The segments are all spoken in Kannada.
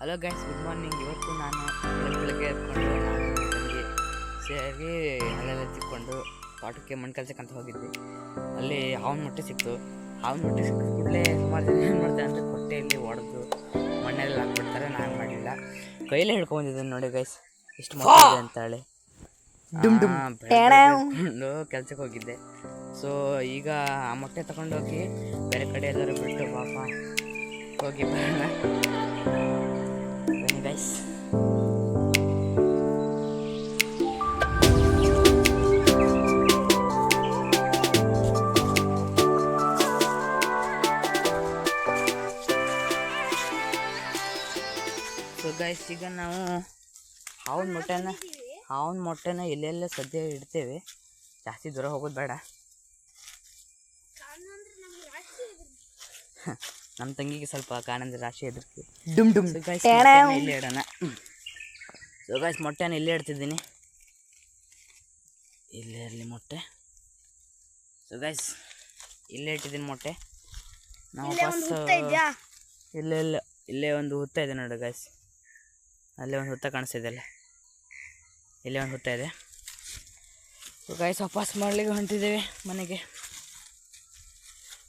Hello guys, good morning. ಇವತ್ತು ನಾನು ಬೆಳಗ್ಗೆ ಎದ್ಕೊಂಡು ನಾನು ತಂಗಿ ಸೇರಿ ಅಲ್ಲೆಲ್ಲ ತಿಕ್ಕೊಂಡು ತೋಟಕ್ಕೆ ಮಣ್ಣು ಕಲ್ಸಕ್ಕಂತ ಹೋಗಿದ್ವಿ. ಅಲ್ಲಿ ಹಾವಿನ ಮೊಟ್ಟೆ ಸಿಕ್ತು. ಹಾವಿನ ಮೊಟ್ಟೆ ಸಿಕ್ಕಿದ ಕೂಡಲೇ ಸುಮಾರು ಜನ ಏನು ಮಾಡ್ತಾರೆ ಅಂದರೆ ಕೊಟ್ಟೆಯಲ್ಲಿ ಒಡೆದು ಮಣ್ಣೆಲ್ಲ ಹಾಕ್ಬಿಡ್ತಾರೆ. ನಾನು ಮಾಡಲಿಲ್ಲ, ಕೈಲೇ ಹಿಡ್ಕೊಂಡಿದ್ದೀನಿ ನೋಡಿ ಗೈಸ್ ಎಷ್ಟು ಮೊಟ್ಟೆ ಇದೆ ಅಂತೇಳಿ. ಬೆಳೆದ್ಕೊಂಡು ಕೆಲ್ಸಕ್ಕೆ ಹೋಗಿದ್ದೆ. ಸೊ ಈಗ ಆ ಮೊಟ್ಟೆ ತಗೊಂಡೋಗಿ ಬೇರೆ ಕಡೆ ಎಲ್ಲರೂ ಬಿಟ್ಟು ಪಾಪ ಹೋಗಿ ಬರೋಣ ಬನ್ನಿ ಗೈಸ್. ಸೊ ಗೈಸ್, ಈಗ ನಾವು ಹಾವಿನ ಮೊಟ್ಟೆನ ಎಲ್ಲೆಲ್ಲ ಸದ್ಯ ಇಡ್ತೇವೆ. ಜಾಸ್ತಿ ದೂರ ಹೋಗೋದು ಬೇಡ. ನಮ್ಮ ತಂಗಿಗೆ ಸ್ವಲ್ಪ ಕಾಣಂದ್ರೆ ರಾಶಿ ಹೆದರ್ತಿ. ಇಲ್ಲೇ ಇಡೋಣ. ಸೊ ಗೈಸ್, ಮೊಟ್ಟೆನ ಇಲ್ಲೇ ಇಡ್ತಿದ್ದೀನಿ. ಇಲ್ಲೇ ಇರಲಿ ಮೊಟ್ಟೆ. ಸೊ ಗೈಸ್, ಇಲ್ಲೇ ಇಟ್ಟಿದ್ದೀನಿ ಮೊಟ್ಟೆ. ನಾವು ಇಲ್ಲೇ ಒಂದು ಹುತ್ತ ಇದೆ ನೋಡಿ ಗೈಸ್. ಅಲ್ಲೇ ಒಂದು ಹುತ್ತ ಕಾಣಿಸ್ತಿದೆ ಅಲ್ಲ, ಇಲ್ಲೇ ಒಂದು ಹುತ್ತ ಇದೆ. ಸೊ ಗೈಸ್, ವಾಪಸ್ ಮಾಡಲಿಕ್ಕೆ ಹೊಂಟಿದ್ದೇವೆ ಮನೆಗೆ.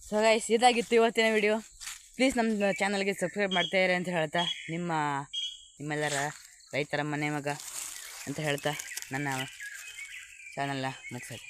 ಸೊ ಗೈಸ್, ಇದಾಗಿತ್ತು ಇವತ್ತಿನ ವಿಡಿಯೋ. ಪ್ಲೀಸ್ ನಮ್ಮ ಚಾನಲ್ಗೆ ಸಬ್ಸ್ಕ್ರೈಬ್ ಮಾಡ್ತಾಯಿರಿ ಅಂತ ಹೇಳ್ತಾ, ನಿಮ್ಮೆಲ್ಲರ ರೈತರ ಮನೆ ಮಗ ಅಂತ ಹೇಳ್ತಾ ನನ್ನ ಚಾನಲ್ನ ಮುಗಿಸ್ತೀನಿ.